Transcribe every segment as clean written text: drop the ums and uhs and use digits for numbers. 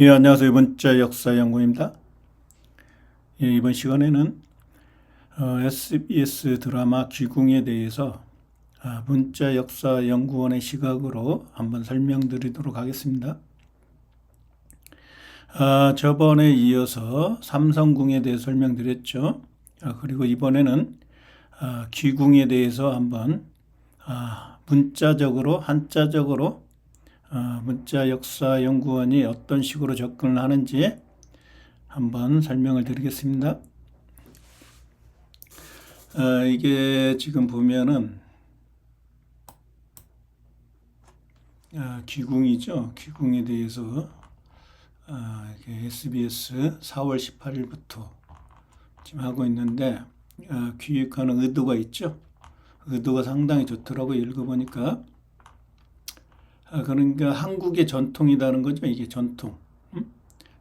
예, 안녕하세요. 문자 역사 연구입니다. 예, 이번 시간에는 SBS 드라마 귀궁에 대해서 문자 역사 연구원의 시각으로 한번 설명드리도록 하겠습니다. 저번에 이어서 삼성궁에 대해 설명드렸죠. 그리고 이번에는 귀궁에 대해서 한번 문자적으로 한자적으로 문자 역사 연구원이 어떤 식으로 접근을 하는지 한번 설명을 드리겠습니다. 이게 지금 보면은 귀궁이죠. 귀궁에 대해서 SBS 4월 18일부터 지금 하고 있는데 기획하는 의도가 있죠. 의도가 상당히 좋더라고요. 읽어보니까. 그러니까 한국의 전통이라는 거죠. 이게 전통.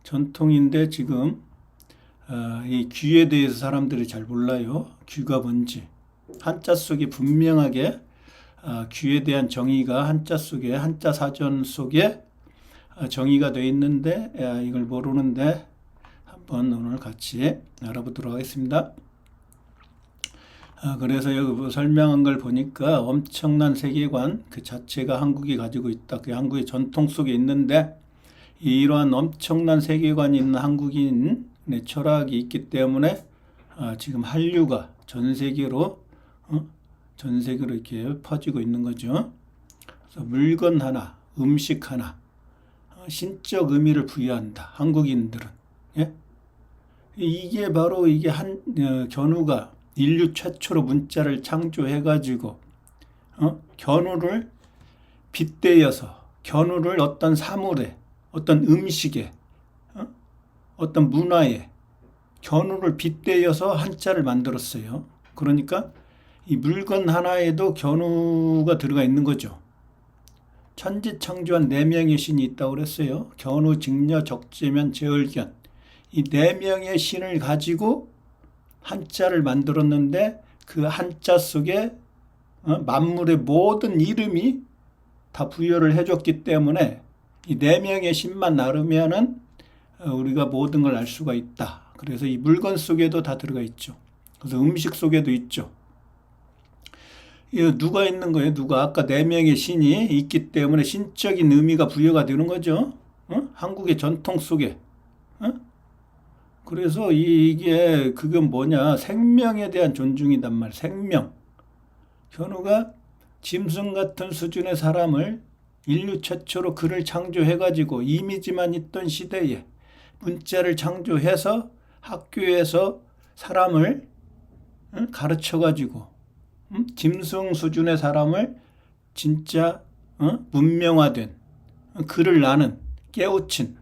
전통인데 지금 이 귀에 대해서 사람들이 잘 몰라요. 귀가 뭔지. 한자 속에 분명하게 귀에 대한 정의가 한자 속에 한자 사전 속에 정의가 되어 있는데 이걸 모르는데 한번 오늘 같이 알아보도록 하겠습니다. 그래서 여기 설명한 걸 보니까 엄청난 세계관 그 자체가 한국이 가지고 있다. 그 한국의 전통 속에 있는데 이러한 엄청난 세계관이 있는 한국인의 철학이 있기 때문에 지금 한류가 전 세계로 이렇게 퍼지고 있는 거죠. 그래서 물건 하나, 음식 하나, 신적 의미를 부여한다. 한국인들은. 예? 이게 바로 이게 견우가 인류 최초로 문자를 창조해가지고 견우를 빗대어서 견우를 어떤 사물에 어떤 음식에 어떤 문화에 견우를 빗대어서 한자를 만들었어요. 그러니까 이 물건 하나에도 견우가 들어가 있는 거죠. 천지창조한 4명의 신이 있다고 그랬어요. 견우, 직녀, 적재면, 제얼견. 이 4명의 신을 가지고 한자를 만들었는데 그 한자 속에 만물의 모든 이름이 다 부여를 해줬기 때문에 이 4명의 신만 나르면은 우리가 모든 걸 알 수가 있다. 그래서 이 물건 속에도 다 들어가 있죠. 그래서 음식 속에도 있죠. 누가 있는 거예요? 누가 아까 4명의 신이 있기 때문에 신적인 의미가 부여가 되는 거죠. 한국의 전통 속에. 그래서 이게 그건 뭐냐? 생명에 대한 존중이단 말. 생명. 견우가 짐승 같은 수준의 사람을 인류 최초로 글을 창조해가지고 이미지만 있던 시대에 문자를 창조해서 학교에서 사람을 가르쳐가지고 짐승 수준의 사람을 진짜 문명화된 글을 나는 깨우친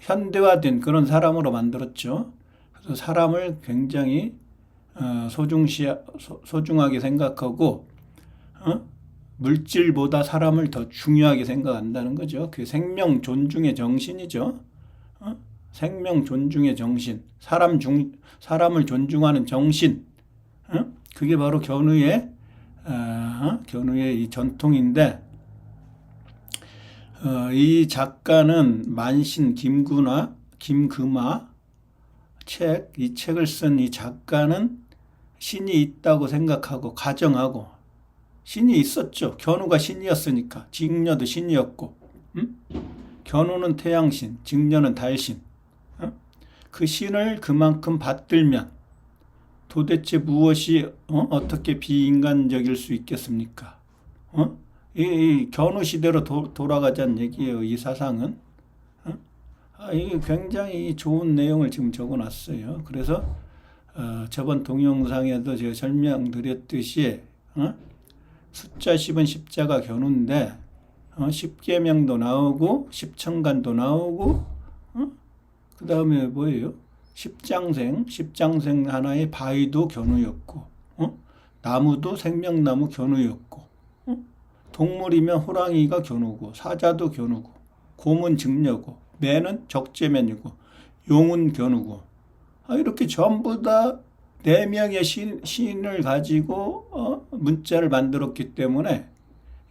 현대화된 그런 사람으로 만들었죠. 그래서 사람을 굉장히 소중하게 생각하고 물질보다 사람을 더 중요하게 생각한다는 거죠. 그게 생명 존중의 정신이죠. 생명 존중의 정신, 사람을 존중하는 정신. 그게 바로 견우의 이 전통인데. 이 작가는 만신 김금아 이 책을 쓴 이 작가는 신이 있다고 생각하고 가정하고 신이 있었죠. 견우가 신이었으니까 직녀도 신이었고 견우는 태양신, 직녀는 달신. 그 신을 그만큼 받들면 도대체 무엇이 어떻게 비인간적일 수 있겠습니까? 이 견우 시대로 돌아가자는 얘기예요. 이 사상은. 이게 굉장히 좋은 내용을 지금 적어놨어요. 그래서 저번 동영상에도 제가 설명드렸듯이 숫자 10은 십자가 견우인데 십계명도 나오고 십천간도 나오고 그 다음에 뭐예요? 십장생 하나의 바위도 견우였고 나무도 생명나무 견우였고 동물이면 호랑이가 견우고 사자도 견우고 곰은 직녀고 매는 적재면이고 용은 견우고 이렇게 전부 다 4명의 신을 가지고 문자를 만들었기 때문에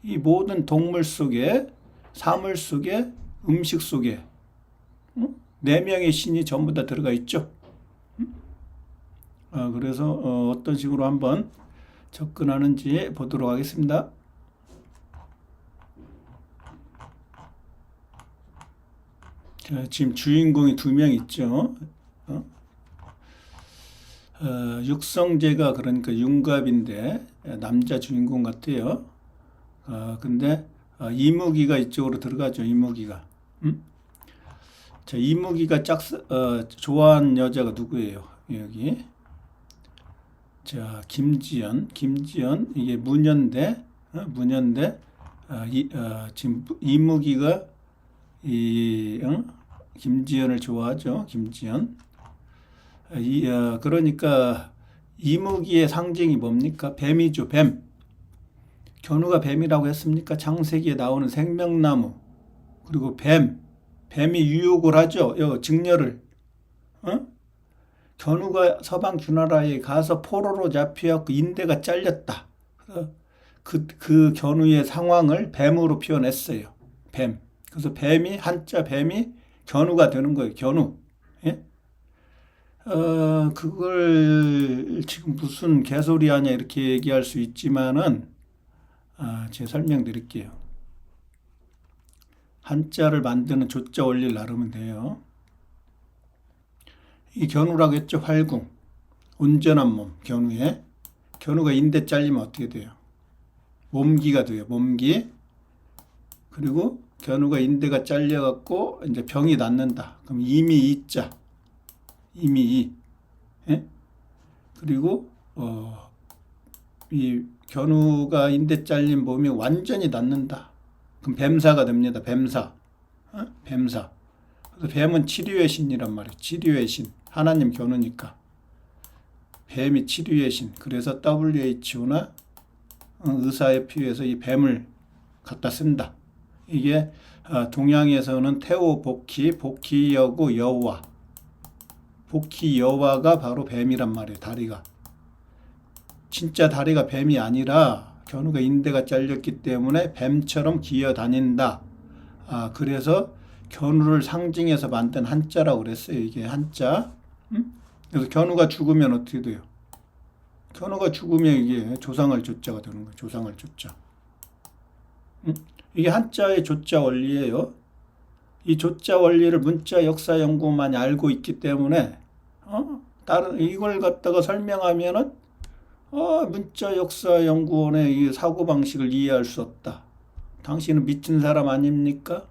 이 모든 동물 속에 사물 속에 음식 속에 네 명의 신이 전부 다 들어가 있죠. 그래서 어떤 식으로 한번 접근하는지 보도록 하겠습니다. 자, 지금 주인공이 두 명 있죠. 육성재가 그러니까 윤갑인데 남자 주인공 같아요. 근데 이무기가 이쪽으로 들어가죠. 이무기가. 자, 이무기가 좋아하는 여자가 누구예요? 여기. 자, 김지연 이게 문연대, 지금 이무기가 김지연을 좋아하죠. 김지연. 그러니까 이무기의 상징이 뭡니까? 뱀이죠. 뱀. 견우가 뱀이라고 했습니까? 창세기에 나오는 생명나무. 그리고 뱀이 유혹을 하죠. 증녀를. 견우가 서방 주나라에 가서 포로로 잡혀갖고 인대가 잘렸다. 그 견우의 상황을 뱀으로 표현했어요. 뱀. 그래서 한자 뱀이 견우가 되는 거예요. 견우. 예? 그걸 지금 무슨 개소리 하냐 이렇게 얘기할 수 있지만은, 제가 설명드릴게요. 한자를 만드는 조자 원리를 알으면 돼요. 이 견우라고 했죠. 활궁. 온전한 몸, 견우에. 견우가 인대 잘리면 어떻게 돼요? 몸기가 돼요. 몸기. 그리고 견우가 인대가 잘려갖고 이제 병이 낫는다. 그럼 이미이자. 이미이. 예? 그리고 이 견우가 인대 잘린 몸이 완전히 낫는다. 그럼 뱀사가 됩니다. 뱀사. 뱀사. 그래서 뱀은 치료의 신이란 말이에요. 치료의 신. 하나님 견우니까. 뱀이 치료의 신. 그래서 WHO나 의사의 피에서 이 뱀을 갖다 쓴다. 이게 동양에서는 태오 복희 여고 여와. 복희 여와가 바로 뱀이란 말이에요. 다리가. 진짜 다리가 뱀이 아니라 견우가 인대가 잘렸기 때문에 뱀처럼 기어다닌다. 그래서 견우를 상징해서 만든 한자라고 그랬어요. 이게 한자. 그래서 견우가 죽으면 어떻게 돼요? 견우가 죽으면 이게 조상할 조자가 되는 거예요. 조상할 조자. 이게 한자의 조자 원리예요. 이 조자 원리를 문자 역사 연구만이 알고 있기 때문에 다른 이걸 갖다가 설명하면은 문자 역사 연구원의 이 사고 방식을 이해할 수 없다. 당신은 미친 사람 아닙니까?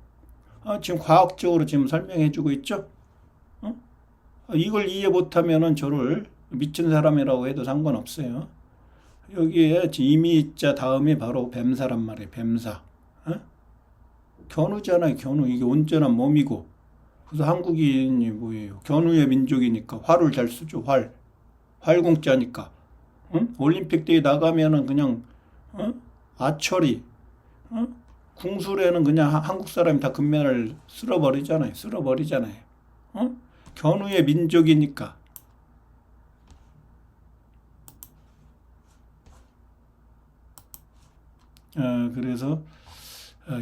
지금 과학적으로 지금 설명해주고 있죠. 이걸 이해 못하면은 저를 미친 사람이라고 해도 상관없어요. 여기에 이미자 다음이 바로 뱀사란 말이에요. 뱀사. 견우잖아요. 견우. 이게 온전한 몸이고. 그래서 한국인이 뭐예요? 견우의 민족이니까 활을 잘 쓰죠. 활공자니까. 올림픽 대회 나가면은 그냥 아처리, 궁술에는 그냥 한국 사람이 다 금메달 쓸어버리잖아요. 견우의 민족이니까. 그래서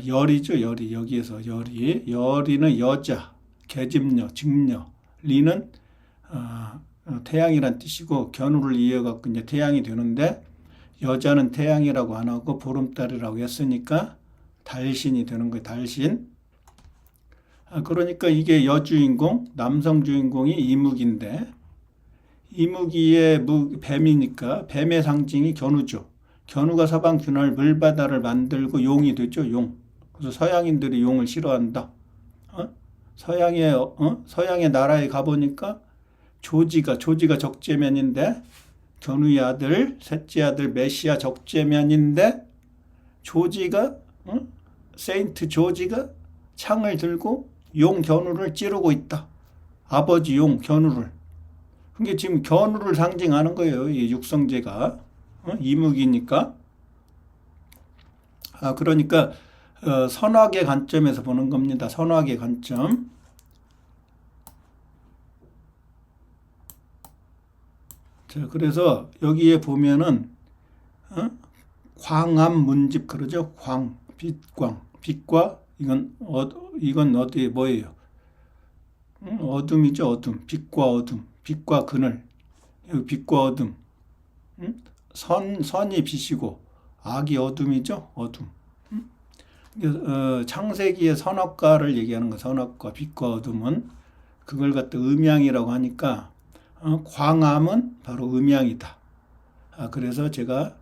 열이죠. 열이. 여기에서 열이는 여자, 계집녀, 직녀. 리는 태양이란 뜻이고 견우를 이어갖고 이제 태양이 되는데 여자는 태양이라고 안 하고 보름달이라고 했으니까 달신이 되는 거예요. 달신. 그러니까 이게 여주인공, 남성 주인공이 이무기인데 이무기의 뱀이니까 뱀의 상징이 견우죠. 견우가 서방 균할 물바다를 만들고 용이 되죠. 용. 그래서 서양인들이 용을 싫어한다. 서양의 나라에 가보니까 조지가 적재면인데 견우의 아들, 셋째 아들 메시아 적재면인데 조지가 세인트 조지가 창을 들고 용 견우를 찌르고 있다. 아버지 용 견우를. 그게 지금 견우를 상징하는 거예요. 이 육성재가. 이무기니까. 그러니까 선악의 관점에서 보는 겁니다. 선악의 관점. 자, 그래서 여기에 보면은 광암 문집 그러죠. 빛과 이건 어디에 뭐예요? 어둠이죠, 어둠. 빛과 어둠, 빛과 그늘. 여기 빛과 어둠. 선이 빛이고 악이 어둠이죠, 어둠. 창세기의 선악과를 얘기하는 거, 선악과, 빛과 어둠은 그걸 갖다 음양이라고 하니까 광암은 바로 음양이다. 그래서 제가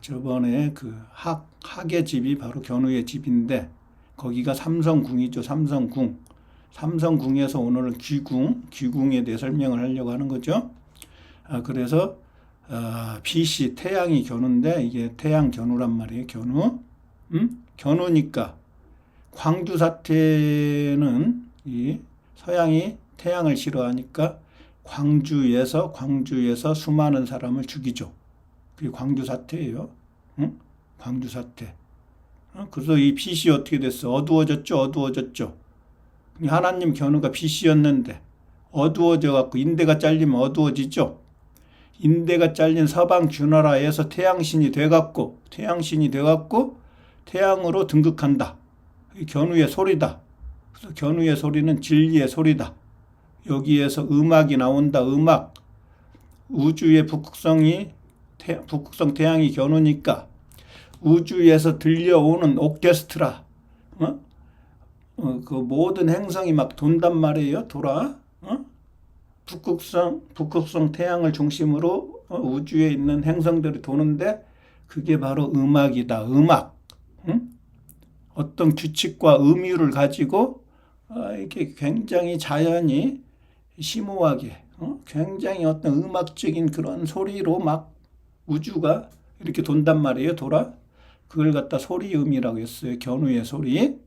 저번에 그 학의 집이 바로 견우의 집인데 거기가 삼성궁이죠. 삼성궁. 삼성궁에서 오늘은 귀궁에 대해 설명을 하려고 하는 거죠. 그래서 빛이 태양이 견우인데 이게 태양 견우란 말이에요. 견우. 견우니까 광주 사태는 이 서양이 태양을 싫어하니까 광주에서 수많은 사람을 죽이죠. 그게 광주 사태예요. 광주 사태. 그래서 이 빛이 어떻게 됐어? 어두워졌죠. 하나님 견우가 빛이었는데 어두워져 갖고 인대가 잘리면 어두워지죠. 인대가 잘린 서방 주나라에서 태양신이 돼 갖고 태양으로 등극한다. 견우의 소리다. 그래서 견우의 소리는 진리의 소리다. 여기에서 음악이 나온다. 음악. 우주의 북극성 태양이 견우니까 우주에서 들려오는 오케스트라. 그 모든 행성이 막 돈단 말이에요. 돌아. 북극성 태양을 중심으로 우주에 있는 행성들이 도는데 그게 바로 음악이다. 음악. 어떤 규칙과 의미를 가지고 이렇게 굉장히 자연이 심오하게 굉장히 어떤 음악적인 그런 소리로 막 우주가 이렇게 돈단 말이에요. 돌아. 그걸 갖다 소리음이라고 했어요. 견우의 소리.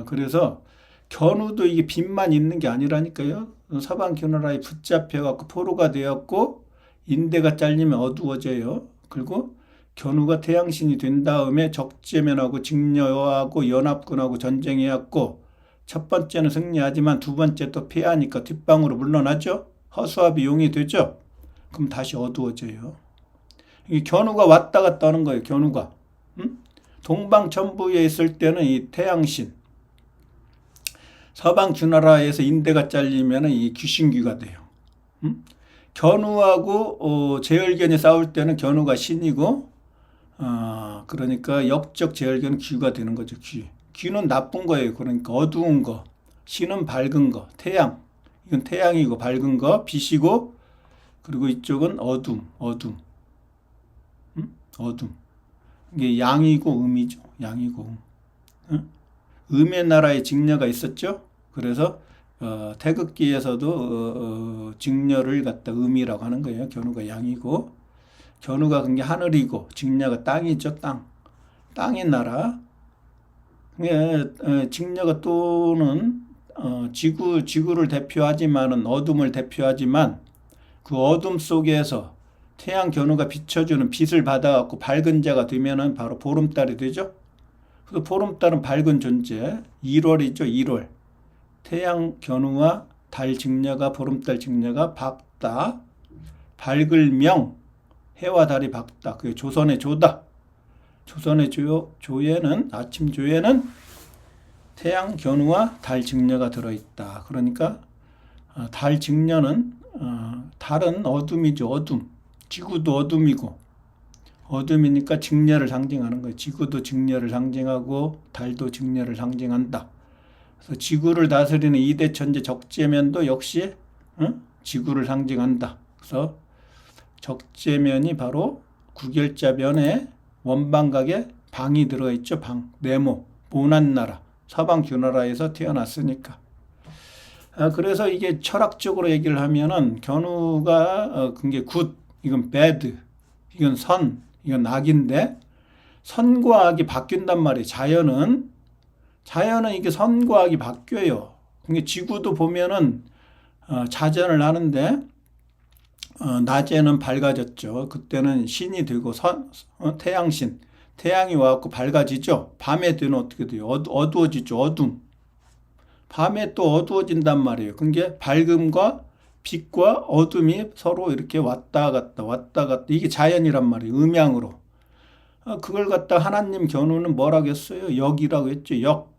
그래서 견우도 이게 빛만 있는 게 아니라니까요. 서방 견우라에 붙잡혀갖고 포로가 되었고 인대가 잘리면 어두워져요. 그리고 견우가 태양신이 된 다음에 적재면하고 직녀하고 연합군하고 전쟁해왔고 첫 번째는 승리하지만 두 번째 또 패하니까 뒷방으로 물러나죠. 허수아비 용이 되죠. 그럼 다시 어두워져요. 이 견우가 왔다 갔다 하는 거예요. 견우가. 동방천부에 있을 때는 이 태양신. 서방 주나라에서 인대가 잘리면 이 귀신귀가 돼요. 견우하고 제열견이 싸울 때는 견우가 신이고 그러니까 역적 제열견은 귀가 되는 거죠. 귀는 나쁜 거예요. 그러니까 어두운 거. 신은 밝은 거. 태양. 이건 태양이고 밝은 거. 빛이고 그리고 이쪽은 어둠. 이게 양이고 음이죠. 양이고 음. 음의 나라에 직녀가 있었죠. 그래서 태극기에서도 직녀를 갖다 음이라고 하는 거예요. 견우가 양이고 견우가 그게 하늘이고 직녀가 땅이죠. 땅의 나라. 직녀가 또는 지구를 대표하지만은 어둠을 대표하지만 그 어둠 속에서 태양 견우가 비춰주는 빛을 받아갖고 밝은 자가 되면은 바로 보름달이 되죠. 그래서 보름달은 밝은 존재. 1월이죠. 1월. 태양 견우와 달 직녀가 보름달 직녀가 밝다. 밝을 명. 해와 달이 밝다. 그게 조선의 조다. 조선의 조에는 아침 조에는 태양 견우와 달 직녀가 들어있다. 그러니까 달 직녀는 달은 어둠이죠. 어둠. 지구도 어둠이고 어둠이니까 직녀를 상징하는 거예요. 지구도 직녀를 상징하고 달도 직녀를 상징한다. 그래서 지구를 다스리는 이대 천재 적재면도 역시 지구를 상징한다. 그래서 적재면이 바로 구결자면에 원방각에 방이 들어있죠. 방, 네모, 모난 나라, 서방 주나라에서 태어났으니까. 그래서 이게 철학적으로 얘기를 하면은 견우가 그게 굿, 이건 bad, 이건 선, 이건 악인데 선과 악이 바뀐단 말이에요. 자연은 이게 선과 악이 바뀌어요. 그게 지구도 보면은 자전을 하는데 낮에는 밝아졌죠. 그때는 신이 되고 태양신, 태양이 와갖고 밝아지죠. 밤에 되면 어떻게 돼요? 어두워지죠. 어둠. 밤에 또 어두워진단 말이에요. 그게 밝음과 빛과 어둠이 서로 이렇게 왔다 갔다 이게 자연이란 말이에요. 음양으로. 그걸 갖다 하나님 견우는 뭐라고 했어요? 역이라고 했죠. 역.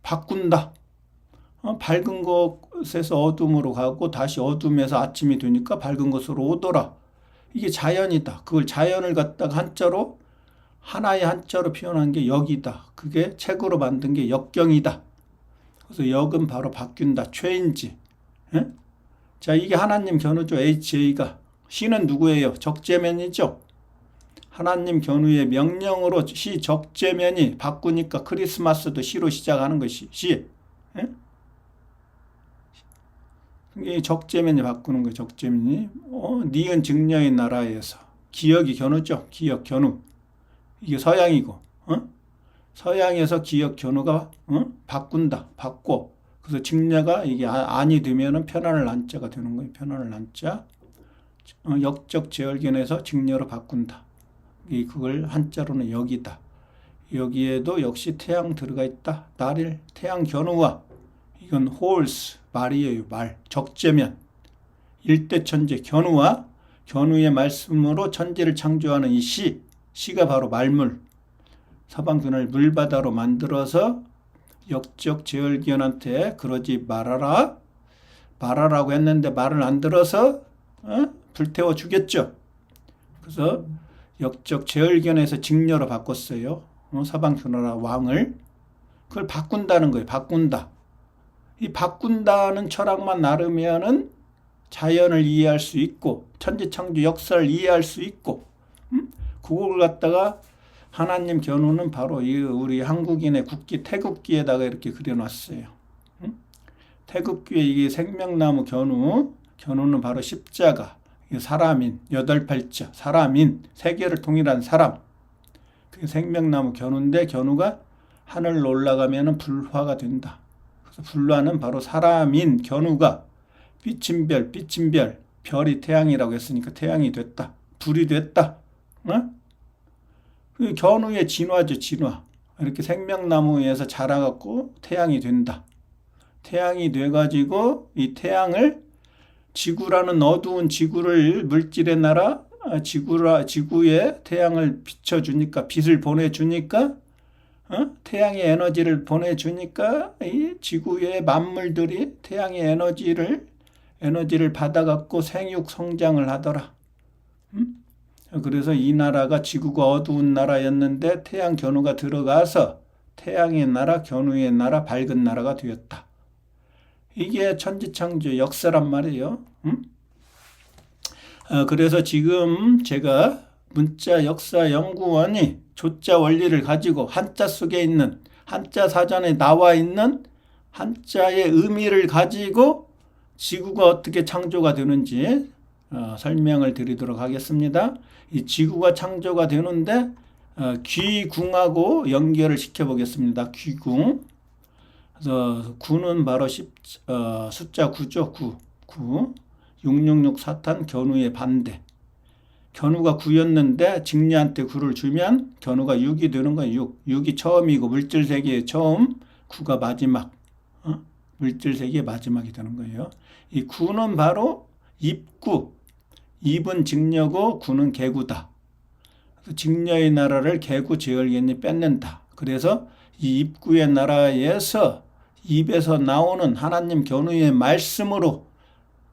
바꾼다. 밝은 곳에서 어둠으로 가고 다시 어둠에서 아침이 되니까 밝은 곳으로 오더라. 이게 자연이다. 그걸 자연을 갖다가 한자로 하나의 한자로 표현한 게 역이다. 그게 책으로 만든 게 역경이다. 그래서 역은 바로 바뀐다. 체인지. 예? 자, 이게 하나님 견우죠. HA가. 시는 누구예요? 적재면이죠. 하나님 견우의 명령으로 시 적재면이 바꾸니까 크리스마스도 시로 시작하는 것이 시. 예? 이게 적재면이 바꾸는 거예요. 적재면이. 니은 증려의 나라에서. 기역이 견우죠. 기역 견우. 이게 서양이고. 서양에서 기역 견우가 바꾼다. 바꿔. 그래서 직녀가 이게 안이 되면은 편안을 안자가 되는 거예요. 편안을 안자. 역적 제얼견에서 직녀로 바꾼다. 그걸 한자로는 역이다. 여기에도 역시 태양 들어가 있다. 날일 태양 견우와 이건 홀스 말이에요. 말 적재면 일대천재 견우와 견우의 말씀으로 천지를 창조하는 이 시가 바로 말물. 서방균을 물바다로 만들어서 역적 제얼기현한테 그러지 말아라고 했는데 말을 안 들어서 불태워 주겠죠. 그래서 역적 제얼기현에서 직녀로 바꿨어요. 서방균나라 왕을. 그걸 바꾼다는 거예요. 바꾼다. 이 바꾼다는 철학만 나르면은 자연을 이해할 수 있고 천지창조 역사를 이해할 수 있고 그걸 갖다가 하나님 견우는 바로 이 우리 한국인의 국기 태극기에다가 이렇게 그려놨어요. 태극기에 이게 생명나무 견우는 바로 십자가, 사람인, 여덟팔자, 사람인, 세계를 통일한 사람. 그게 생명나무 견우인데 견우가 하늘로 올라가면은 불화가 된다. 그래서 불화는 바로 사람인 견우가 비친 별, 별이 태양이라고 했으니까 태양이 됐다. 불이 됐다. 그 견우의 진화죠, 진화. 이렇게 생명나무에서 자라갖고 태양이 된다. 태양이 돼가지고 이 태양을 지구라는 어두운 지구를 물질의 나라 지구에 태양을 비춰주니까 빛을 보내주니까 태양의 에너지를 보내주니까 이 지구의 만물들이 태양의 에너지를 받아갖고 생육 성장을 하더라. 그래서 이 나라가 지구가 어두운 나라였는데 태양 견우가 들어가서 태양의 나라, 견우의 나라, 밝은 나라가 되었다. 이게 천지창조 역사란 말이에요. 그래서 지금 제가 문자역사연구원이 조자 원리를 가지고 한자 속에 있는 한자 사전에 나와 있는 한자의 의미를 가지고 지구가 어떻게 창조가 되는지 설명을 드리도록 하겠습니다. 이 지구가 창조가 되는데 귀궁하고 연결을 시켜보겠습니다. 귀궁. 그래서 9는 바로 숫자 9죠. 9. 666 사탄 견우의 반대. 견우가 9였는데 직녀한테 9를 주면 견우가 6이 되는 거예요. 6이 처음이고 물질세계의 처음, 9가 마지막. 물질세계의 마지막이 되는 거예요. 이 9는 바로 입구. 입은 직녀고 9는 개구다. 직녀의 나라를 개구 제얼견이 뺏는다. 그래서 이 입구의 나라에서 입에서 나오는 하나님 견우의 말씀으로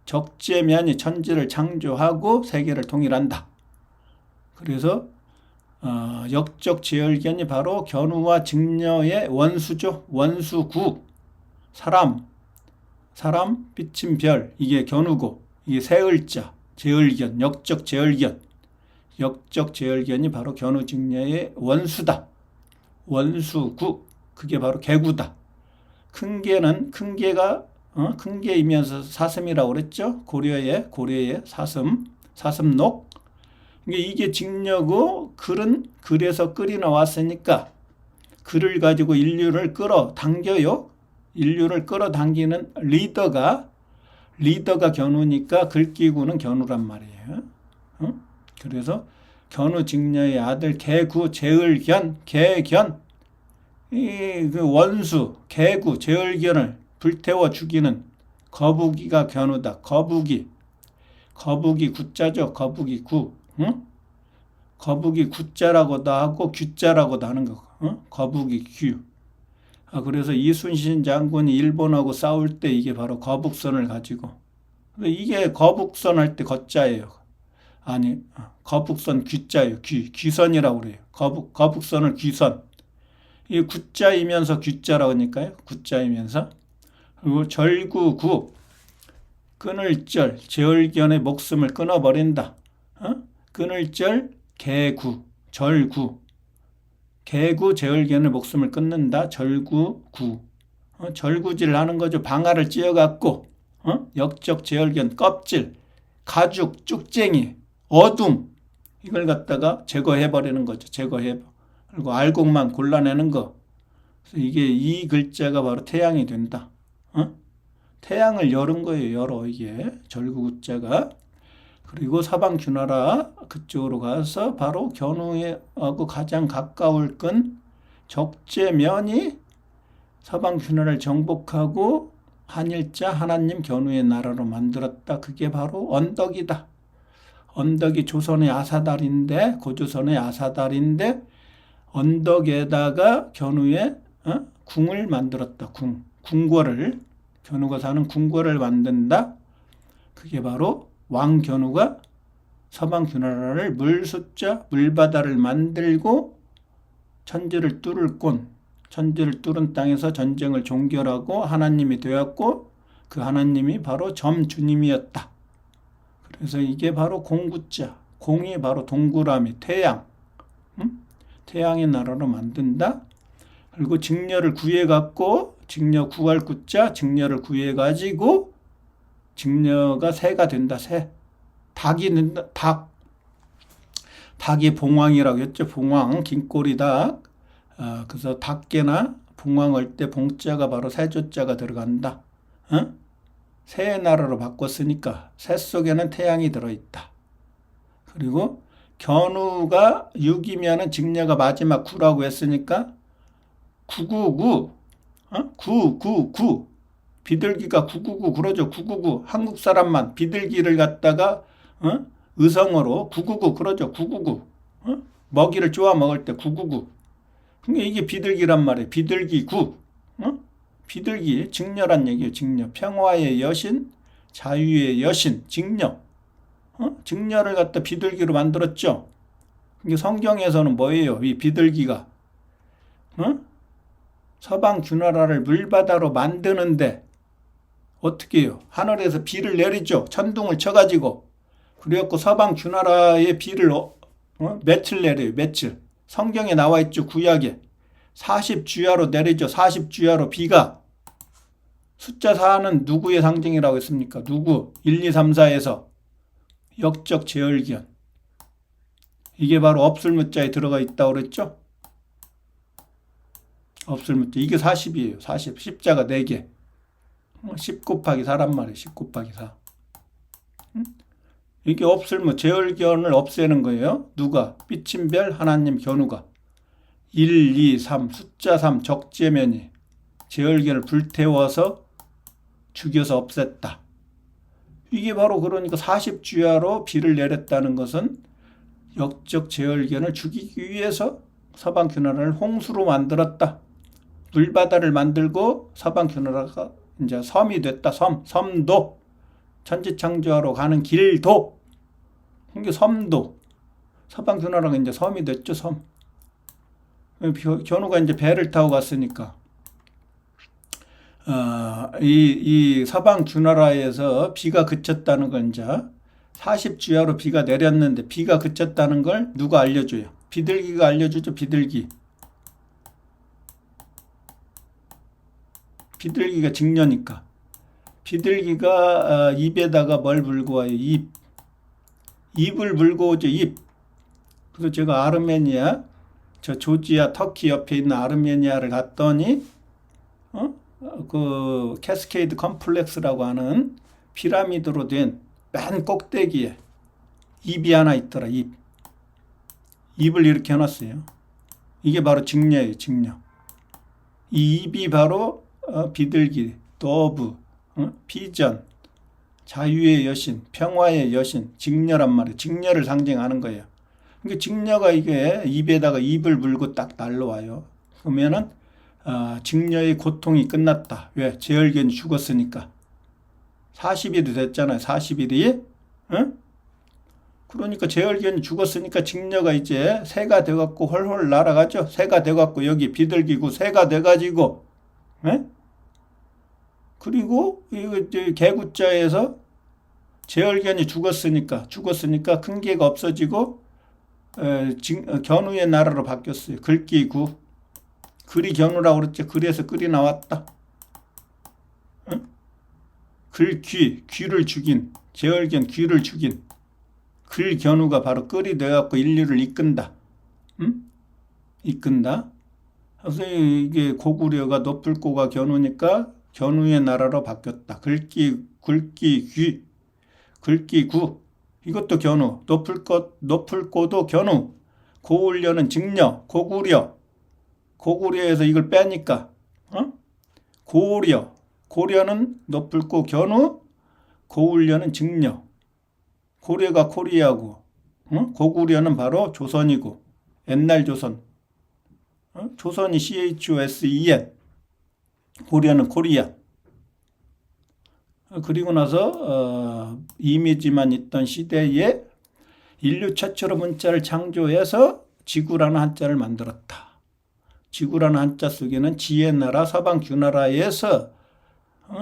적재면이 천지를 창조하고 세계를 통일한다. 그래서 역적 제얼견이 바로 견우와 직녀의 원수죠. 원수구. 사람 비친 별. 이게 견우고 이게 세을자 제얼견. 역적 제얼견이 바로 견우 직녀의 원수다. 원수구. 그게 바로 개구다. 큰 개가 큰 개이면서 사슴이라고 그랬죠. 고려의 사슴록. 이게 직녀고 글은 글에서 끌이 나왔으니까 글을 가지고 인류를 끌어당겨요. 인류를 끌어당기는 리더가 견우니까 글귀구는 견우란 말이에요. 그래서 견우 직녀의 아들 개구 제을견 개견 그 원수 개구 제을견을 불태워 죽이는 거북이가 견우다. 거북이 구자죠. 거북이 구. 거북이 구자라고도 하고 규자라고도 하는 거. 거북이 규. 그래서 이순신 장군이 일본하고 싸울 때 이게 바로 거북선을 가지고, 이게 거북선 할 때 거자예요. 아니, 거북선 귀자예요. 귀선이라고 그래요. 거북선을 귀선. 이 구자이면서 귀자라고 하니까요. 구자이면서. 그리고 절구구. 끊을 절, 제얼견의 목숨을 끊어버린다. 끊을 개구, 절구. 개구, 제얼견의 목숨을 끊는다. 절구구. 절구질 하는 거죠. 방아를 찧어갖고, 역적, 제얼견, 껍질, 가죽, 쭉쟁이, 어둠. 이걸 갖다가 제거해버리는 거죠. 그리고 알곡만 골라내는 거. 그래서 이게 이 글자가 바로 태양이 된다. 태양을 열은 거예요. 열어 이게 절구자가. 그리고 사방주나라 그쪽으로 가서 바로 견우하고 가장 가까울 끈 적재면이 사방주나라를 정복하고 한일자 하나님 견우의 나라로 만들었다. 그게 바로 언덕이다. 언덕이 조선의 아사달인데 고조선의 아사달인데 언덕에다가 견우의 궁을 만들었다. 궁궐을 견우가 사는 궁궐을 만든다. 그게 바로 왕견우가 서방주나라를 물바다를 만들고 천지를 뚫은 땅에서 전쟁을 종결하고 하나님이 되었고 그 하나님이 바로 점주님이었다. 그래서 이게 바로 공구자, 공이 바로 동그라미, 태양, 태양의 나라로 만든다. 그리고 직녀를 구해갖고 직녀 구할 구자 직녀를 구해가지고 직녀가 새가 된다. 새. 닭이 된다. 닭이 봉황이라고 했죠. 봉황, 긴꼬리 닭. 그래서 닭개나 봉황할 때 봉자가 바로 새조자가 들어간다. 새의 나라로 바꿨으니까 새 속에는 태양이 들어있다. 그리고 견우가 6이면은 직녀가 마지막 9라고 했으니까 999 999 비둘기가 999 그러죠. 999 한국 사람만 비둘기를 갖다가 의성어로 999 그러죠. 999 먹이를 쪼아 먹을 때 999 그러니까 이게 비둘기란 말이에요. 비둘기 9 비둘기 직녀란 얘기예요. 직녀 평화의 여신 자유의 여신 직녀 직녀를 갖다 비둘기로 만들었죠. 이게 성경에서는 뭐예요? 이 비둘기가 서방 주나라를 물바다로 만드는데 어떻게 해요? 하늘에서 비를 내리죠. 천둥을 쳐가지고. 그래갖고 서방 주나라의 비를 며칠 내려요. 며칠. 성경에 나와 있죠. 구약에. 40주야로 내리죠. 40주야로 비가. 숫자 4는 누구의 상징이라고 했습니까? 누구? 1, 2, 3, 4에서 역적 제얼기현. 이게 바로 없을무자에 들어가 있다고 그랬죠? 없을무자. 이게 40이에요. 40. 십자가 4개. 10 곱하기 4란 말이에요. 10 곱하기 4. 이게 없을무 제얼견을 없애는 거예요. 누가? 삐침별 하나님 견우가. 1, 2, 3 숫자 3 적재면이 제얼견을 불태워서 죽여서 없앴다. 이게 바로 그러니까 40주야로 비를 내렸다는 것은 역적 제얼견을 죽이기 위해서 서방큐나라를 홍수로 만들었다. 물바다를 만들고 서방큐나라가 이제 섬이 됐다. 섬도 천지창조하러 가는 길도 이게 섬도 서방큐나라가 이제 섬이 됐죠. 섬. 견우가 이제 배를 타고 갔으니까 이 서방주나라에서 비가 그쳤다는 걸 이제 40주야로 비가 내렸는데 비가 그쳤다는 걸 누가 알려줘요? 비둘기가 알려주죠. 비둘기가 직녀니까. 비둘기가 입에다가 뭘 물고 와요? 입을 물고 오죠. 입. 그래서 제가 아르메니아, 저 조지아, 터키 옆에 있는 아르메니아를 갔더니 그 캐스케이드 컴플렉스라고 하는 피라미드로 된 맨 꼭대기에 입이 하나 있더라. 입을 이렇게 해놨어요. 이게 바로 직녀예요. 직녀. 이 입이 바로 비둘기, 도브, 비전, 자유의 여신, 평화의 여신, 직녀란 말이에요. 직녀를 상징하는 거예요. 그러니까 직녀가 이게 입에다가 입을 물고 딱 날라와요. 그러면은 직녀의 고통이 끝났다. 왜? 제얼견이 죽었으니까. 40일이 됐잖아요. 40일이. 응? 그러니까 제얼견이 죽었으니까 직녀가 이제 새가 돼갖고 헐헐 날아가죠. 새가 돼갖고 여기 비둘기고 새가 돼가지고, 예? 그리고 이거 이제 개구자에서 제얼견이 죽었으니까 큰 개가 없어지고 견우의 나라로 바뀌었어요. 글귀구. 글이 견우라고 그랬죠. 글에서 글이 나왔다. 응? 귀를 죽인 제얼견 귀를 죽인 글견우가 바로 끌이 되어갖고 인류를 이끈다. 응? 이끈다. 그래서 이게 고구려가 높을꼬가 견우니까 견우의 나라로 바뀌었다. 글귀구. 이것도 견우. 높을꼬도 견우. 고울려는 직녀. 고구려에서 이걸 빼니까 고려는 높을꼬 견우. 고울려는 직녀. 고려가 코리아고, 고구려는 바로 조선이고, 옛날 조선. 조선이 CHOSEN, 고려는 코리아. 그리고 나서 이미지만 있던 시대에 인류 최초로 문자를 창조해서 지구라는 한자를 만들었다. 지구라는 한자 속에는 지의 나라, 서방 규나라에서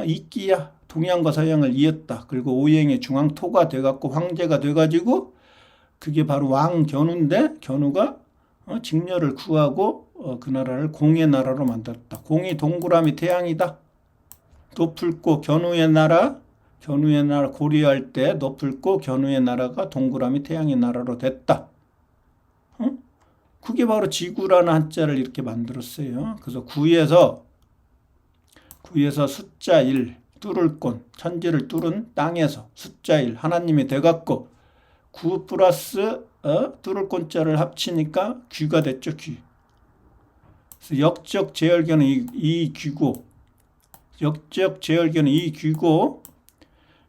이끼야. 동양과 서양을 이었다. 그리고 오행의 중앙토가 돼갖고 황제가 돼가지고 그게 바로 왕견우인데 견우가 직녀를 구하고 그 나라를 공의 나라로 만들었다. 공이 동그라미 태양이다. 높을꼬 견우의 나라 고려할 때 높을꼬 견우의 나라가 동그라미 태양의 나라로 됐다. 그게 바로 지구라는 한자를 이렇게 만들었어요. 그래서 구에서 숫자 1, 뚫을 꼰, 천지를 뚫은 땅에서 숫자 1, 하나님이 돼갖고 9 플러스 뚫을 꼰자를 합치니까 귀가 됐죠. 귀. 그래서 역적 제얼견은 이 귀고,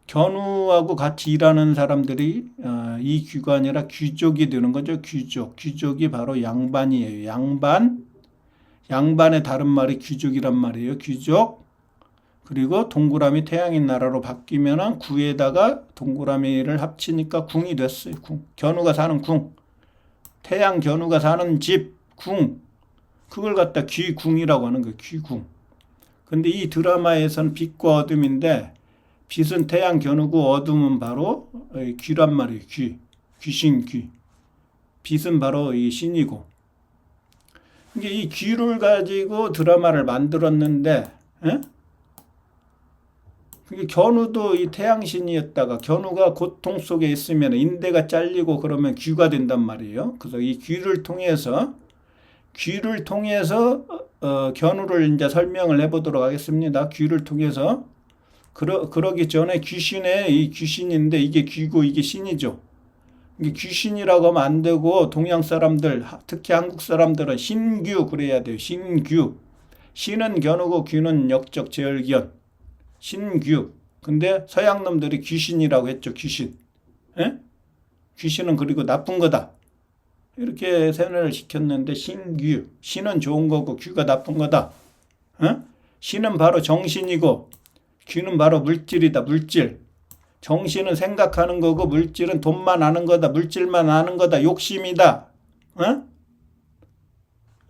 견우하고 같이 일하는 사람들이 이 귀가 아니라 귀족이 되는 거죠. 귀족이 바로 양반이에요. 양반의 다른 말이 귀족이란 말이에요. 귀족. 그리고 동그라미 태양의 나라로 바뀌면은 구에다가 동그라미를 합치니까 궁이 됐어요. 궁. 견우가 사는 궁. 태양 견우가 사는 집, 궁. 그걸 갖다 귀궁이라고 하는 거예요. 귀궁. 근데 이 드라마에서는 빛과 어둠인데 빛은 태양 견우고 어둠은 바로 귀란 말이에요. 귀신 귀. 빛은 바로 이 신이고. 이게 이 귀를 가지고 드라마를 만들었는데, 에? 견우도 이 태양신이었다가 견우가 고통 속에 있으면 인대가 잘리고 그러면 귀가 된단 말이에요. 그래서 이 귀를 통해서 견우를 이제 설명을 해보도록 하겠습니다. 귀를 통해서 그러기 전에 이 귀신인데 이게 귀고 이게 신이죠. 이게 귀신이라고 하면 안 되고 동양 사람들 특히 한국 사람들은 신규 그래야 돼요. 신규. 신은 견우고 귀는 역적 제얼견. 신규. 근데 서양 놈들이 귀신이라고 했죠. 귀신. 에? 귀신은 그리고 나쁜 거다. 이렇게 세뇌를 시켰는데 신규. 신은 좋은 거고 귀가 나쁜 거다. 에? 신은 바로 정신이고 귀는 바로 물질이다. 물질. 정신은 생각하는 거고 물질은 돈만 아는 거다. 물질만 아는 거다. 욕심이다. 에?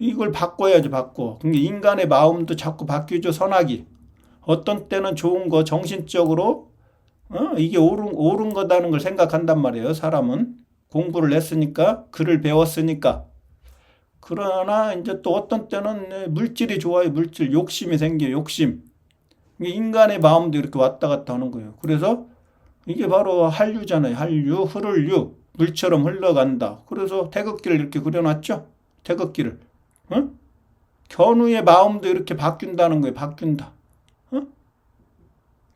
이걸 바꿔야지 바꿔. 그러니까 인간의 마음도 자꾸 바뀌죠. 선악이. 어떤 때는 좋은 거 정신적으로 이게 옳은 거다는 걸 생각한단 말이에요. 사람은 공부를 했으니까 글을 배웠으니까. 그러나 이제 또 어떤 때는 물질이 좋아요. 물질 욕심이 생겨요. 욕심. 인간의 마음도 이렇게 왔다 갔다 하는 거예요. 그래서 이게 바로 한류잖아요. 한류, 흐를 류, 물처럼 흘러간다. 그래서 태극기를 이렇게 그려놨죠. 태극기를. 견우의 마음도 이렇게 바뀐다는 거예요. 바뀐다.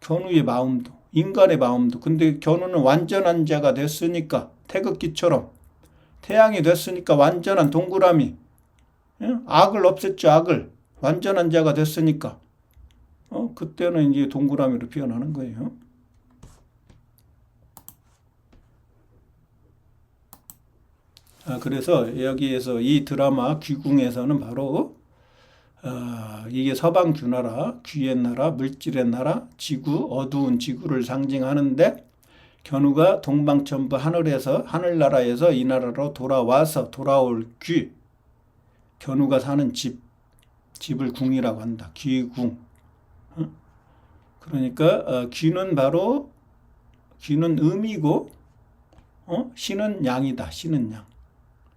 견우의 마음도 인간의 마음도. 근데 견우는 완전한 자가 됐으니까 태극기처럼 태양이 됐으니까 완전한 동그라미. 악을 없앴죠. 악을. 완전한 자가 됐으니까 그때는 이제 동그라미로 표현하는 거예요. 그래서 여기에서 이 드라마 귀궁에서는 바로 이게 서방규나라, 귀의 나라, 물질의 나라, 지구, 어두운 지구를 상징하는데 견우가 동방천부 하늘나라에서 이 나라로 돌아올 귀, 견우가 사는 집을 궁이라고 한다. 귀궁. 그러니까 귀는 음이고 신은 양이다. 신은 양.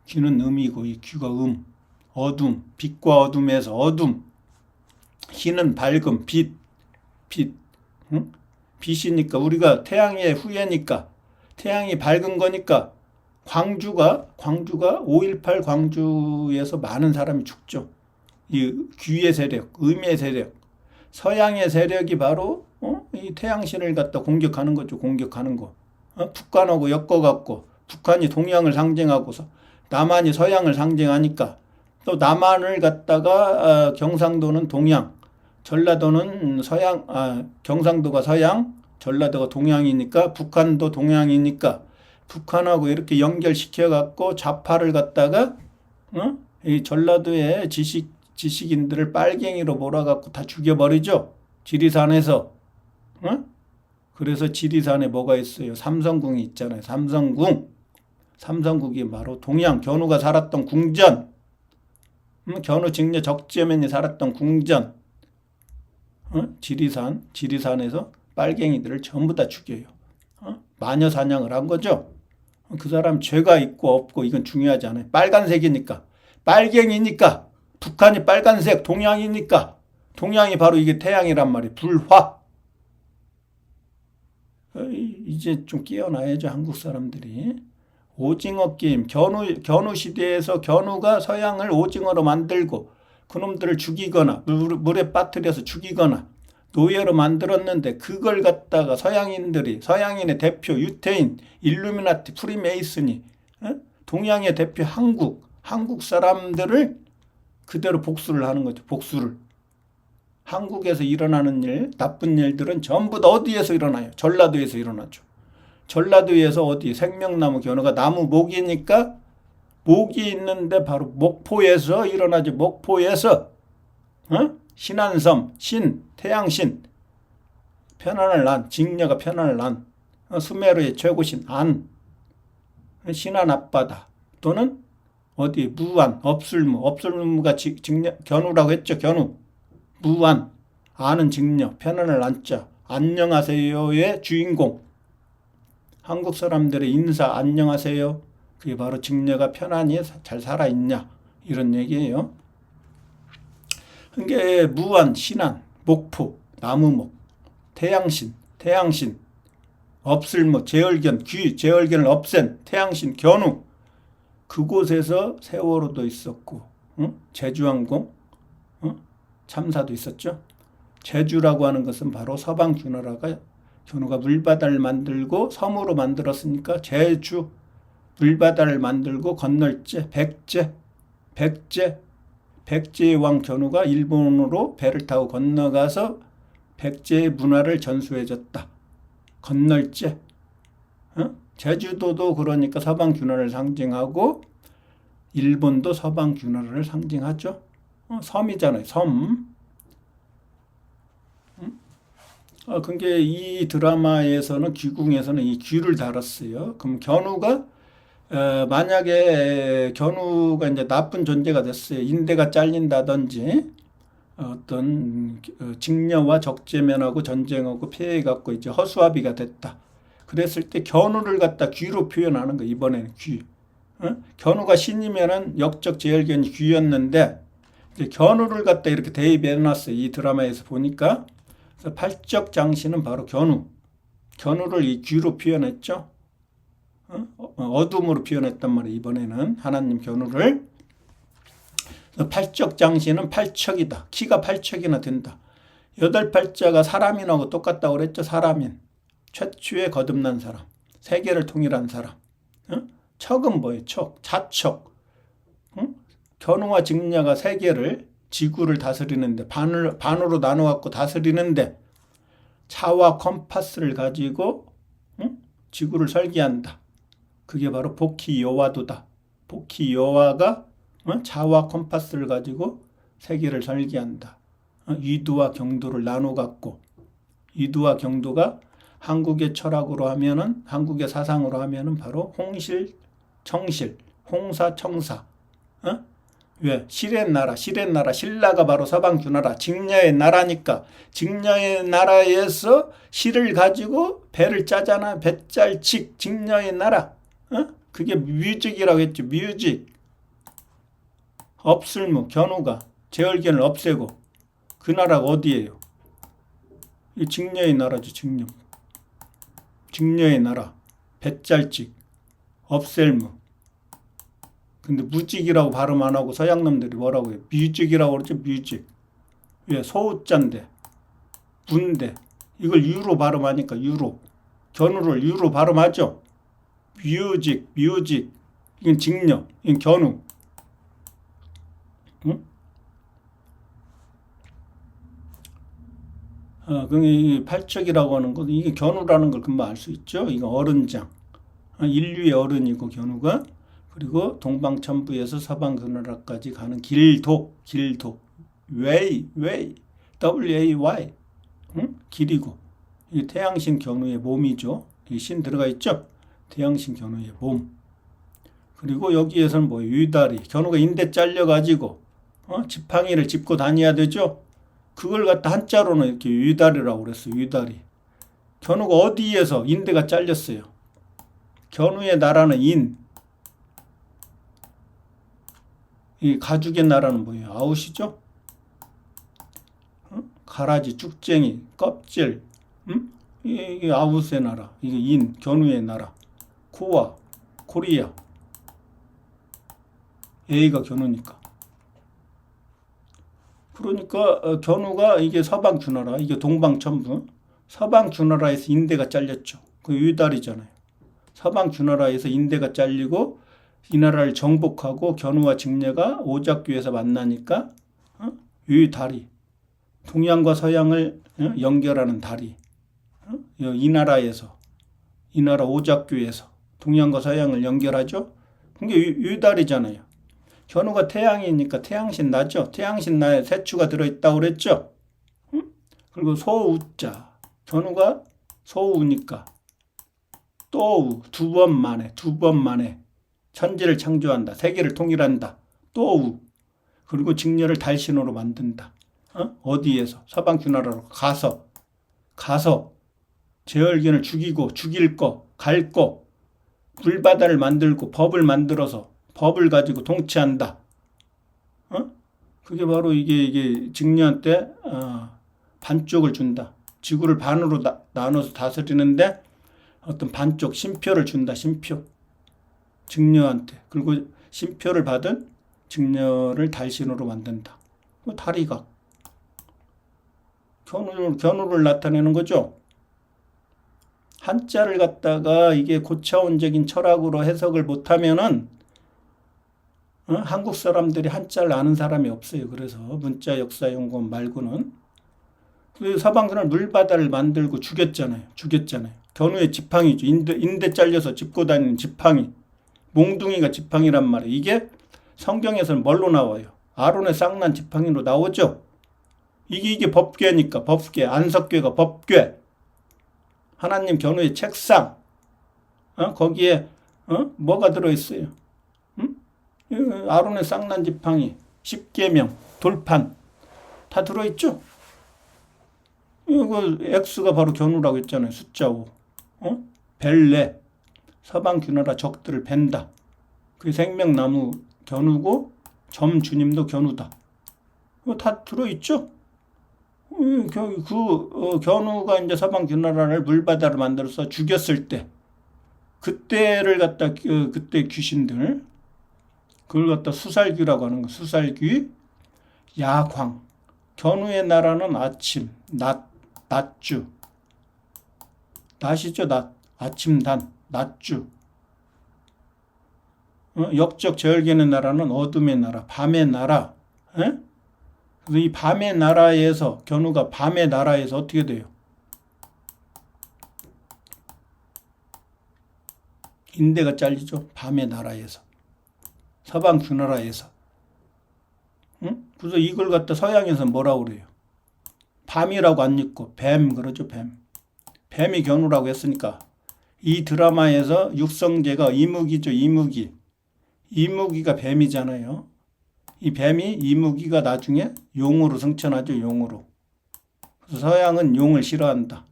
귀는 음이고 이 귀가 어둠, 빛과 어둠에서 어둠. 신은 밝음, 빛. 응? 빛이니까 우리가 태양의 후예니까 태양이 밝은 거니까 광주가 5.18 광주에서 많은 사람이 죽죠. 이 귀의 세력, 음의 세력, 서양의 세력이 바로 이 태양신을 갖다 공격하는 거죠. 공격하는 거. 북한하고 엮어갖고 북한이 동양을 상징하고서 남한이 서양을 상징하니까 또 남한을 갖다가 경상도는 동양, 전라도는 서양, 경상도가 서양, 전라도가 동양이니까 북한도 동양이니까 북한하고 이렇게 연결시켜갖고 좌파를 갖다가 이 전라도의 지식인들을 빨갱이로 몰아갖고 다 죽여버리죠. 지리산에서. 그래서 지리산에 뭐가 있어요? 삼성궁이 있잖아요. 삼성궁이 바로 동양, 견우가 살았던 궁전. 견우 직녀 적재면이 살았던 궁전. 지리산에서 빨갱이들을 전부 다 죽여요. 마녀 사냥을 한 거죠. 그 사람 죄가 있고 없고 이건 중요하지 않아요. 빨간색이니까. 빨갱이니까. 북한이 빨간색, 동양이니까. 동양이 바로 이게 태양이란 말이에요. 불화. 이제 좀 깨어나야죠. 한국 사람들이. 오징어 게임. 견우 시대에서 견우가 서양을 오징어로 만들고 그놈들을 죽이거나 물에 빠뜨려서 죽이거나 노예로 만들었는데 그걸 갖다가 서양인의 대표 유태인, 일루미나티, 프리메이슨이 동양의 대표 한국 사람들을 그대로 복수를 하는 거죠. 복수를. 한국에서 일어나는 일, 나쁜 일들은 전부 다 어디에서 일어나요? 전라도에서 일어나죠. 전라도에서 어디? 생명나무 견우가 나무 목이니까 목이 있는데 바로 목포에서 일어나죠. 목포에서 신안섬, 태양신, 편안을 난, 직녀가 편안을 난, 수메르의 최고신 안, 신안 앞바다 또는 어디 무안, 업술무가 견우라고 했죠. 견우, 무안, 안은 직녀, 편안을 안자, 안녕하세요의 주인공. 한국 사람들의 인사 안녕하세요. 그게 바로 직녀가 편안히 잘 살아있냐 이런 얘기예요. 그게 무안, 신안, 목포, 나무목, 태양신, 업술무, 제얼견을 없앤 태양신, 견우. 그곳에서 세월호도 있었고 제주항공 참사도 있었죠. 제주라고 하는 것은 바로 서방규나라가 견우가 물바다를 만들고 섬으로 만들었으니까 제주 물바다를 만들고 건널제, 백제의 왕 견우가 일본으로 배를 타고 건너가서 백제의 문화를 전수해줬다. 건널제. 제주도도 그러니까 서방규나라를 상징하고 일본도 서방규나라를 상징하죠. 섬이잖아요. 섬. 그게 이 드라마에서는 귀궁에서는 이 귀를 다뤘어요. 그럼 견우가 만약에 견우가 이제 나쁜 존재가 됐어요. 인대가 잘린다든지 어떤 직녀와 적재면하고 전쟁하고 피해갖고 이제 허수아비가 됐다. 그랬을 때 견우를 갖다 귀로 표현하는 거. 이번에는 귀. 견우가 신이면은 역적 제열견이 귀였는데 견우를 갖다 이렇게 대입해놨어요. 이 드라마에서 보니까. 그래서 팔적장신은 바로 견우를 이 귀로 표현했죠. 어둠으로 표현했단 말이에요. 이번에는 하나님 견우를. 팔적장신은 8척이다. 키가 8척이나 된다. 8팔자가 사람인하고 똑같다고 그랬죠. 사람인. 최초의 거듭난 사람. 세계를 통일한 사람. 척은 뭐예요? 자척. 견우와 직녀가 세계를, 지구를 다스리는데 반으로 나눠갖고 다스리는데 차와 컴파스를 가지고 지구를 설계한다. 그게 바로 복희 여와도다. 복희 여와가 차와 컴파스를 가지고 세계를 설계한다. 위도와 경도를 나눠 갖고 위도와 경도가 한국의 철학으로 하면은 한국의 사상으로 하면은 바로 홍실, 청실, 홍사, 청사. 왜? 실의 나라, 신라가 바로 서방주나라, 직녀의 나라니까 직녀의 나라에서 실을 가지고 배를 짜잖아. 배짤칙, 직녀의 나라. 그게 뮤직이라고 했죠. 뮤직. 업슬무, 견우가 제얼견을 없애고 그 나라가 어디예요? 이 직녀의 나라죠. 직녀의 나라. 배짤찍, 업셀무. 근데 무직이라고 발음 안 하고 서양 놈들이 뭐라고 해요? 뮤직이라고 그러죠. 뮤직. 왜? 소우자인데 문데 이걸 유로 발음하니까 유로. 견우를 유로 발음하죠. 뮤직. 이건 직녀. 이건 견우. 응? 그 팔척이라고 하는 것, 이게 견우라는 걸 금방 알 수 있죠. 이거 어른장. 인류의 어른이고 견우가. 그리고 동방천부에서 서방그나라까지 가는 길도. way, W-A-Y. 길이고. 이게 태양신 견우의 몸이죠. 이 신 들어가 있죠. 태양신 견우의 몸. 그리고 여기에서는 뭐 유다리. 견우가 인대 잘려가지고 지팡이를 짚고 다녀야 되죠. 그걸 갖다 한자로는 이렇게 유다리라고 그랬어요. 유다리. 견우가 어디에서 인대가 잘렸어요. 견우의 나라는 인. 이 가죽의 나라는 뭐예요? 아웃이죠. 가라지, 쭉쟁이, 껍질. 이게 아웃의 나라. 이게 인, 견우의 나라. 코와, 코리아. A가 견우니까. 그러니까 견우가 이게 서방주나라, 이게 동방천부. 서방주나라에서 인대가 잘렸죠. 그 유달이잖아요. 서방주나라에서 인대가 잘리고 이 나라를 정복하고 견우와 직녀가 오작교에서 만나니까 유다리. 동양과 서양을 연결하는 다리. 이 나라에서, 이 나라 오작교에서 동양과 서양을 연결하죠. 그게 유달이잖아요. 견우가 태양이니까 태양신 나죠. 태양신 나에 세추가 들어있다고 그랬죠. 그리고 소우자. 견우가 소우니까 또우. 두 번 만에 천지를 창조한다. 세계를 통일한다. 또우. 그리고 직녀를 달신으로 만든다. 어디에서? 서방주나라로 가서 제얼견을 죽이고 죽일 거, 갈 거, 불바다를 만들고 법을 만들어서 법을 가지고 통치한다. 그게 바로 이게 직녀한테 반쪽을 준다. 지구를 반으로 나눠서 다스리는데 어떤 반쪽 심표를 준다. 심표. 직녀한테. 그리고 심표를 받은 직녀를 달신으로 만든다. 다리각. 견우를 나타내는 거죠. 한자를 갖다가 이게 고차원적인 철학으로 해석을 못하면은 한국 사람들이 한자를 아는 사람이 없어요. 그래서 문자역사연구원 말고는. 서방들은 물바다를 만들고 죽였잖아요. 견우의 지팡이죠. 인대 잘려서 짚고 다니는 지팡이. 몽둥이가 지팡이란 말이에요. 이게 성경에서는 뭘로 나와요? 아론의 쌍난 지팡이로 나오죠. 이게 법궤니까 법궤. 안석궤가 법궤. 하나님 견우의 책상. 거기에 뭐가 들어있어요? 아론의 쌍난 지팡이, 십계명, 돌판 다 들어있죠? 이거 X가 바로 견우라고 했잖아요. 숫자 5. 벨레. 서방주나라 적들을 벤다. 그 생명나무 견우고 점주님도 견우다. 이거 다 들어있죠? 견우가 이제 서방주나라를 물바다로 만들어서 죽였을 때 그때를 갖다 그때 귀신들 그걸 갖다 수살귀라고 하는 거. 수살귀, 야광. 견우의 나라는 아침, 낮주. 낮이죠, 낮. 아침단, 낮주. 역적 제얼견의 나라는 어둠의 나라, 밤의 나라. 그래서 이 밤의 나라에서, 견우가 밤의 나라에서 어떻게 돼요? 인대가 잘리죠, 밤의 나라에서. 서방주나라에서. 응? 그래서 이걸 갖다 서양에서 뭐라고 그래요? 밤이라고 안 읽고 뱀 그러죠, 뱀. 뱀이 견우라고 했으니까 이 드라마에서 육성재가 이무기죠, 이무기. 이무기가 뱀이잖아요. 이 뱀이 이무기가 나중에 용으로 승천하죠, 용으로. 그래서 서양은 용을 싫어한다.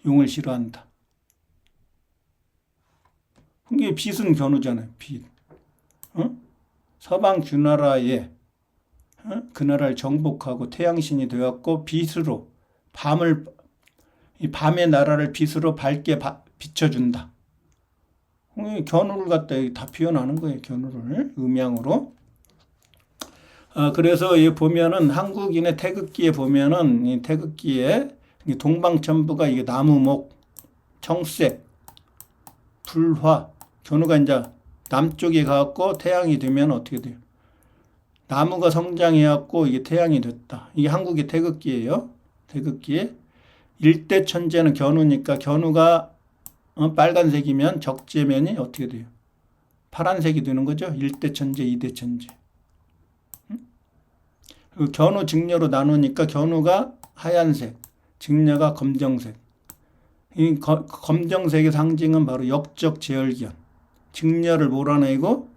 용을 싫어한다. 이게 빛은 견우잖아요, 빛. 어? 서방 주나라에 그 나라를 정복하고 태양신이 되었고 빛으로 이 밤의 나라를 빛으로 밝게 비춰준다. 견우를 갖다 다 표현하는 거예요. 견우를 음양으로. 그래서 이 보면은 한국인의 태극기에 보면은 이 태극기에 동방천부가 이게 나무목, 청색, 불화, 견우가 이제 남쪽에 가갖고 태양이 되면 어떻게 돼요? 나무가 성장해갖고 이게 태양이 됐다. 이게 한국의 태극기예요. 태극기. 일대천재는 견우니까 견우가 빨간색이면 적재면이 어떻게 돼요? 파란색이 되는 거죠. 일대천재, 이대천재. 그리고 견우 직녀로 나누니까 견우가 하얀색, 직녀가 검정색. 이 검정색의 상징은 바로 역적 제열견. 직녀를 몰아내고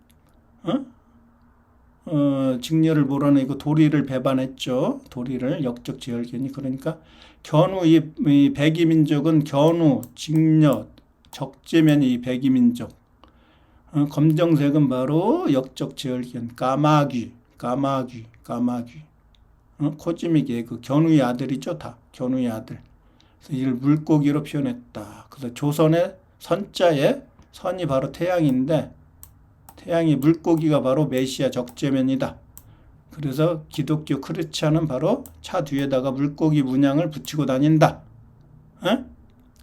직녀를 몰아내고 도리를 배반했죠. 도리를 역적 제열견이. 그러니까 견우 이 백이민족은 견우, 직녀, 적재면이 이 백이민족. 검정색은 바로 역적 제열견, 까마귀. 코지미개 그 견우의 아들이죠, 다 견우의 아들. 그래서 이를 물고기로 표현했다. 그래서 조선의 선자에 선이 바로 태양인데 태양이 물고기가 바로 메시아 적재면이다. 그래서 기독교 크리스찬은 바로 차 뒤에다가 물고기 문양을 붙이고 다닌다.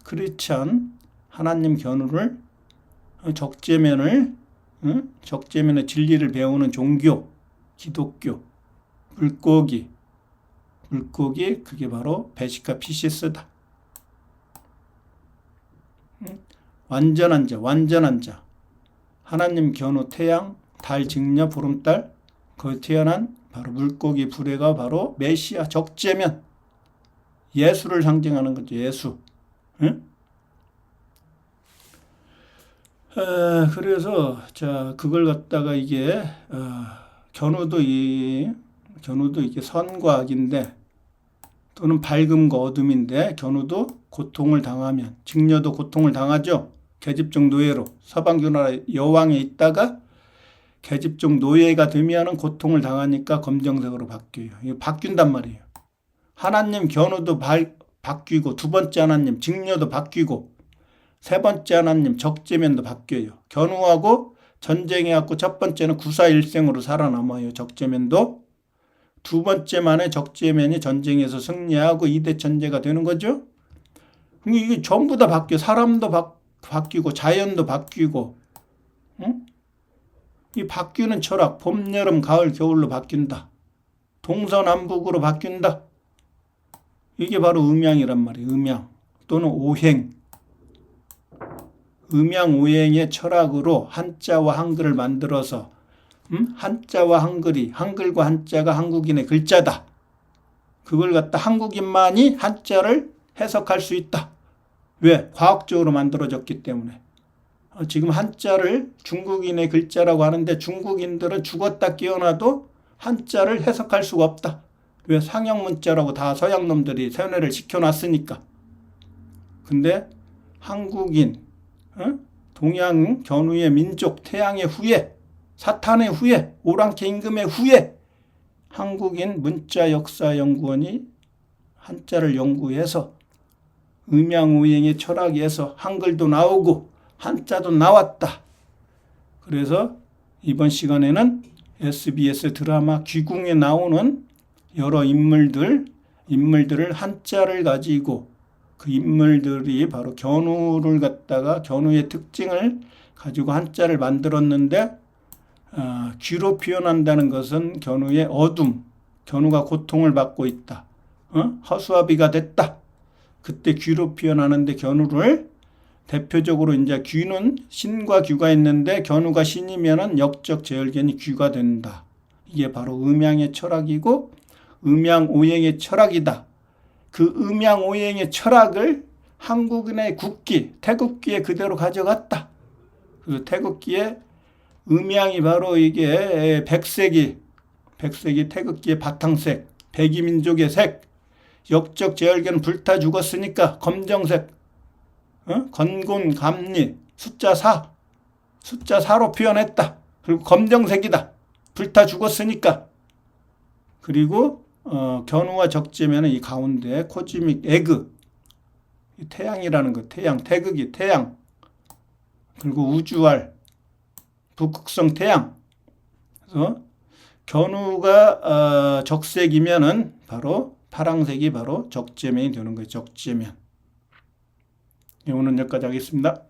크리스찬 하나님 견우를 적재면의 진리를 배우는 종교 기독교 물고기 그게 바로 베시카 피시스다. 완전한 자 하나님 견우 태양 달 직녀 보름달 그 태어난 바로 물고기 불회가 바로 메시아 적재면 예수를 상징하는 거죠. 예수. 그래서 자 그걸 갖다가 이게 견우도 이게 선과 악인데 또는 밝음과 어둠인데 견우도 고통을 당하면 직녀도 고통을 당하죠. 계집종 노예로 서방 나라 여왕에 있다가 계집종 노예가 되면은 고통을 당하니까 검정색으로 바뀌어요. 이거 바뀐단 말이에요. 하나님 견우도 바뀌고 두 번째 하나님 직녀도 바뀌고 세 번째 하나님 적재면도 바뀌어요. 견우하고 전쟁해갖고 첫 번째는 구사일생으로 살아남아요. 적재면도. 두 번째 만에 적재면이 전쟁에서 승리하고 이대천재가 되는 거죠. 이게 전부 다 바뀌어. 사람도 바뀌고 자연도 바뀌고 이 바뀌는 철학 봄, 여름, 가을, 겨울로 바뀐다. 동서남북으로 바뀐다. 이게 바로 음양이란 말이에요. 음양 또는 오행. 음양 오행의 철학으로 한자와 한글을 만들어서 한자와 한글과 한자가 한국인의 글자다. 그걸 갖다 한국인만이 한자를 해석할 수 있다. 왜? 과학적으로 만들어졌기 때문에. 지금 한자를 중국인의 글자라고 하는데 중국인들은 죽었다 깨어나도 한자를 해석할 수가 없다. 왜? 상형문자라고 다 서양 놈들이 세뇌를 시켜놨으니까. 근데 한국인, 동양 견우의 민족, 태양의 후예, 사탄의 후예, 오랑캐 임금의 후예, 한국인 문자역사연구원이 한자를 연구해서 음양오행의 철학에서 한글도 나오고 한자도 나왔다. 그래서 이번 시간에는 SBS 드라마 귀궁에 나오는 여러 인물들을 한자를 가지고 그 인물들이 바로 견우를 갖다가 견우의 특징을 가지고 한자를 만들었는데 귀로 표현한다는 것은 견우의 어둠, 견우가 고통을 받고 있다. 허수아비가 됐다. 그때 귀로 표현하는데 견우를 대표적으로 이제 귀는 신과 귀가 있는데 견우가 신이면은 역적 제열견이 귀가 된다. 이게 바로 음양의 철학이고 음양오행의 철학이다. 그 음양오행의 철학을 한국인의 국기, 태극기에 그대로 가져갔다. 그래서 태극기에 음양이 바로 이게 백색이 태극기의 바탕색, 백이민족의 색, 역적 제열견 불타 죽었으니까 검정색, 건곤 감리, 숫자 4로 표현했다. 그리고 검정색이다. 불타 죽었으니까. 그리고 견우와 적재면은 이 가운데 코즈믹 에그, 태양이라는 거, 태극이 태양. 그리고 우주알, 북극성 태양. 그래서 견우가 적색이면은 바로 파랑색이 바로 적재면이 되는 거예요. 적재면. 오늘 여기까지 하겠습니다.